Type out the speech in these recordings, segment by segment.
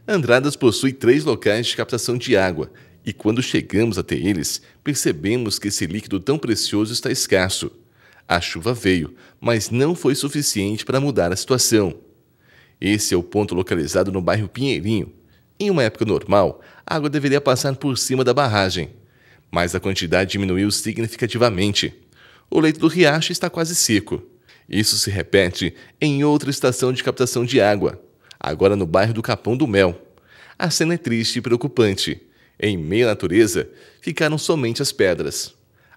Andradas possui 3 locais de captação de água e quando chegamos até eles, percebemos que esse líquido tão precioso está escasso. A chuva veio, mas não foi suficiente para mudar a situação. Esse é o ponto localizado no bairro Pinheirinho. Em uma época normal, a água deveria passar por cima da barragem, mas a quantidade diminuiu significativamente. O leito do riacho está quase seco. Isso se repete em outra estação de captação de água, agora no bairro do Capão do Mel. A cena é triste e preocupante. Em meio à natureza, ficaram somente as pedras.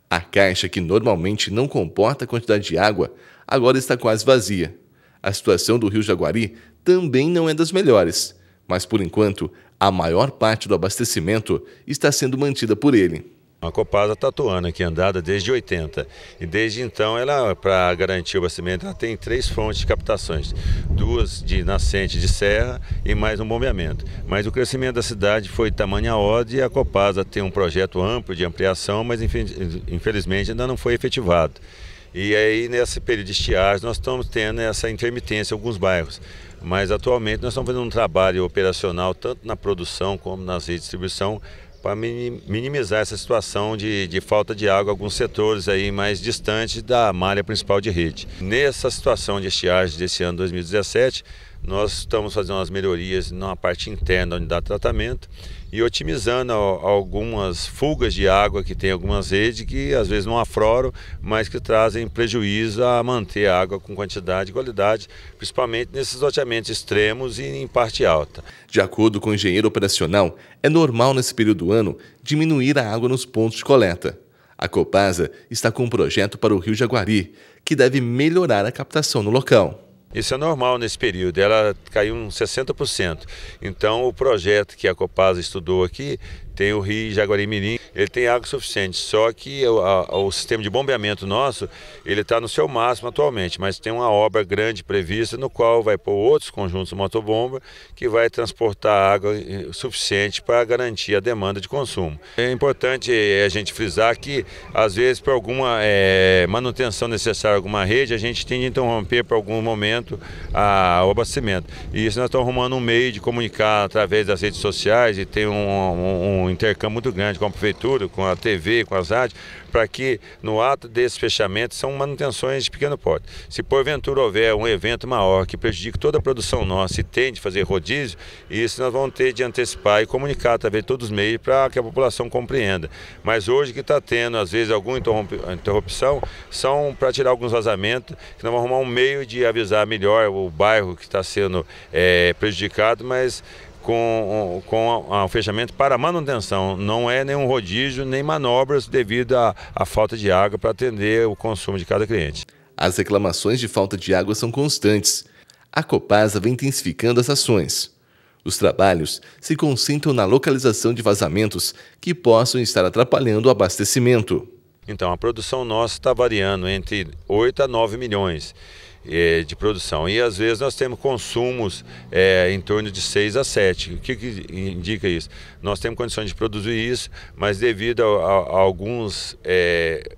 A caixa, que normalmente não comporta a quantidade de água, agora está quase vazia. A situação do Rio Jaguari também não é das melhores, mas por enquanto, a maior parte do abastecimento está sendo mantida por ele. A Copasa está atuando aqui em Andradas desde 80 e desde então ela, para garantir o abastecimento, ela tem 3 fontes de captações, 2 de nascente de serra e mais um bombeamento. Mas o crescimento da cidade foi tamanha ode e a Copasa tem um projeto amplo de ampliação, mas infelizmente ainda não foi efetivado. E aí nesse período de estiagem nós estamos tendo essa intermitência em alguns bairros. Mas atualmente nós estamos fazendo um trabalho operacional tanto na produção como na redistribuição para minimizar essa situação de falta de água em alguns setores aí mais distantes da malha principal de rede. Nessa situação de estiagem desse ano 2017, nós estamos fazendo umas melhorias na parte interna da unidade de tratamento e otimizando algumas fugas de água que tem algumas redes que às vezes não afloram, mas que trazem prejuízo a manter a água com quantidade e qualidade, principalmente nesses loteamentos extremos e em parte alta. De acordo com o engenheiro operacional, é normal nesse período do ano diminuir a água nos pontos de coleta. A Copasa está com um projeto para o Rio Jaguari, que deve melhorar a captação no local. Isso é normal nesse período, ela caiu uns 60%. Então o projeto que a Copasa estudou aqui tem o Rio Jaguari-Mirim, ele tem água suficiente, só que o sistema de bombeamento nosso, ele está no seu máximo atualmente, mas tem uma obra grande prevista no qual vai pôr outros conjuntos de motobomba que vai transportar água suficiente para garantir a demanda de consumo. É importante a gente frisar que, às vezes, por alguma manutenção necessária, alguma rede, a gente tem de interromper por algum momento o abastecimento. E isso nós estamos arrumando um meio de comunicar através das redes sociais e tem um intercâmbio muito grande com a prefeitura, com a TV, com as rádios, para que no ato desse fechamento são manutenções de pequeno porte. Se porventura houver um evento maior que prejudique toda a produção nossa e tem de fazer rodízio, isso nós vamos ter de antecipar e comunicar através de todos os meios para que a população compreenda. Mas hoje que está tendo, às vezes, alguma interrupção, são para tirar alguns vazamentos, que nós vamos arrumar um meio de avisar melhor o bairro que está sendo prejudicado, mas com o fechamento para manutenção, não é nenhum rodízio nem manobras devido à falta de água para atender o consumo de cada cliente. As reclamações de falta de água são constantes. A Copasa vem intensificando as ações. Os trabalhos se concentram na localização de vazamentos que possam estar atrapalhando o abastecimento. Então, a produção nossa está variando entre 8 a 9 milhões de produção. E às vezes nós temos consumos em torno de 6 a 7. O que indica isso? Nós temos condições de produzir isso, mas devido a alguns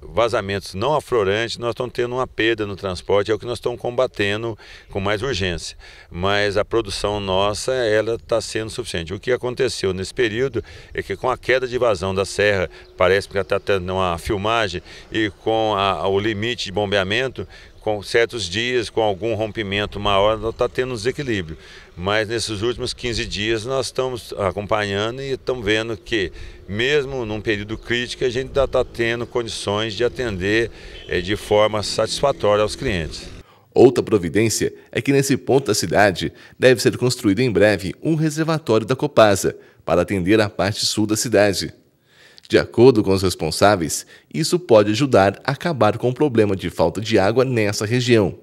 vazamentos não aflorantes, nós estamos tendo uma perda no transporte, é o que nós estamos combatendo com mais urgência. Mas a produção nossa, ela está sendo suficiente. O que aconteceu nesse período é que com a queda de vazão da serra, parece que está tendo uma filmagem, e com o limite de bombeamento, com certos dias, com algum rompimento maior, nós está tendo um desequilíbrio. Mas nesses últimos 15 dias nós estamos acompanhando e estamos vendo que, mesmo num período crítico, a gente ainda está tendo condições de atender de forma satisfatória aos clientes. Outra providência é que nesse ponto da cidade deve ser construído em breve um reservatório da Copasa para atender a parte sul da cidade. De acordo com os responsáveis, isso pode ajudar a acabar com o problema de falta de água nessa região.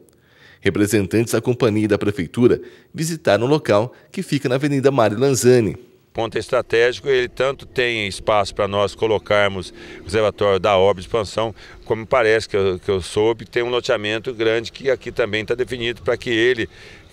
Representantes da companhia e da prefeitura visitaram o local que fica na Avenida Mário Lanzani. Ponto estratégico, ele tanto tem espaço para nós colocarmos o reservatório da obra de expansão, como parece que eu soube, tem um loteamento grande que aqui também está definido para que ele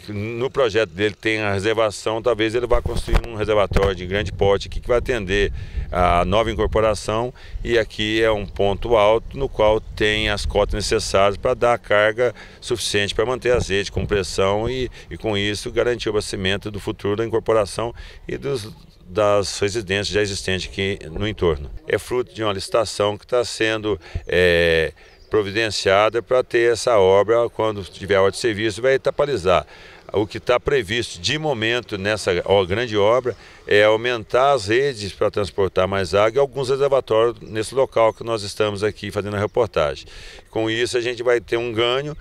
no projeto dele tem a reservação, talvez ele vá construir um reservatório de grande porte aqui que vai atender a nova incorporação, e aqui é um ponto alto no qual tem as cotas necessárias para dar a carga suficiente para manter as redes com pressão e com isso garantir o abastecimento do futuro da incorporação e das residências já existentes aqui no entorno. É fruto de uma licitação que está sendo providenciada para ter essa obra, quando tiver a ordem de serviço, vai etapalizar. O que está previsto de momento nessa grande obra é aumentar as redes para transportar mais água e alguns reservatórios nesse local que nós estamos aqui fazendo a reportagem. Com isso a gente vai ter um ganho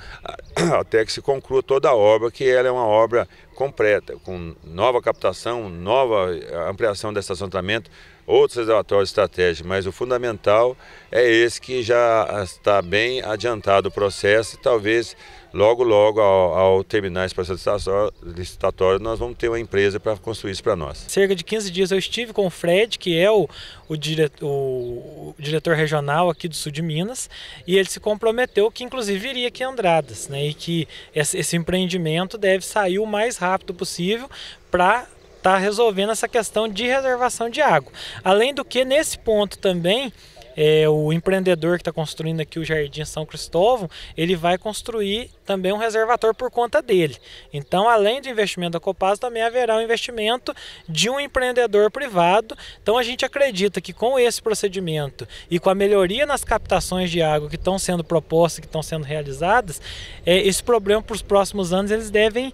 até que se conclua toda a obra, que ela é uma obra completa, com nova captação, nova ampliação da estação de tratamento, outros reservatórios estratégicos, mas o fundamental é esse, que já está bem adiantado o processo e talvez logo ao terminar esse processo licitatório nós vamos ter uma empresa para construir isso para nós. Cerca de 15 dias eu estive com o Fred, que é o diretor regional aqui do sul de Minas, e ele se comprometeu que inclusive iria aqui em Andradas, né, e que esse empreendimento deve sair o mais rápido possível para estar resolvendo essa questão de reservação de água. Além do que, nesse ponto também, o empreendedor que está construindo aqui o Jardim São Cristóvão, ele vai construir também um reservatório por conta dele. Então, além do investimento da Copasa, também haverá um investimento de um empreendedor privado. Então, a gente acredita que com esse procedimento e com a melhoria nas captações de água que estão sendo propostas, que estão sendo realizadas, esse problema para os próximos anos eles devem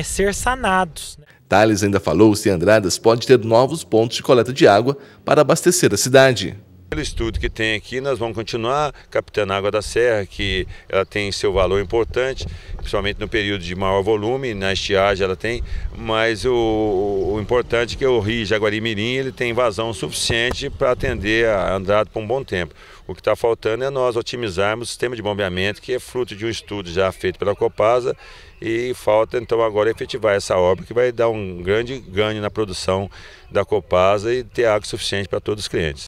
ser sanados. Tales ainda falou se Andradas pode ter novos pontos de coleta de água para abastecer a cidade. Pelo estudo que tem aqui, nós vamos continuar captando água da serra, que ela tem seu valor importante, principalmente no período de maior volume, na estiagem ela tem, mas o importante é que o rio Jaguari-Mirim ele tem vazão suficiente para atender a Andradas por um bom tempo. O que está faltando é nós otimizarmos o sistema de bombeamento, que é fruto de um estudo já feito pela Copasa, e falta então agora efetivar essa obra, que vai dar um grande ganho na produção da Copasa e ter água suficiente para todos os clientes.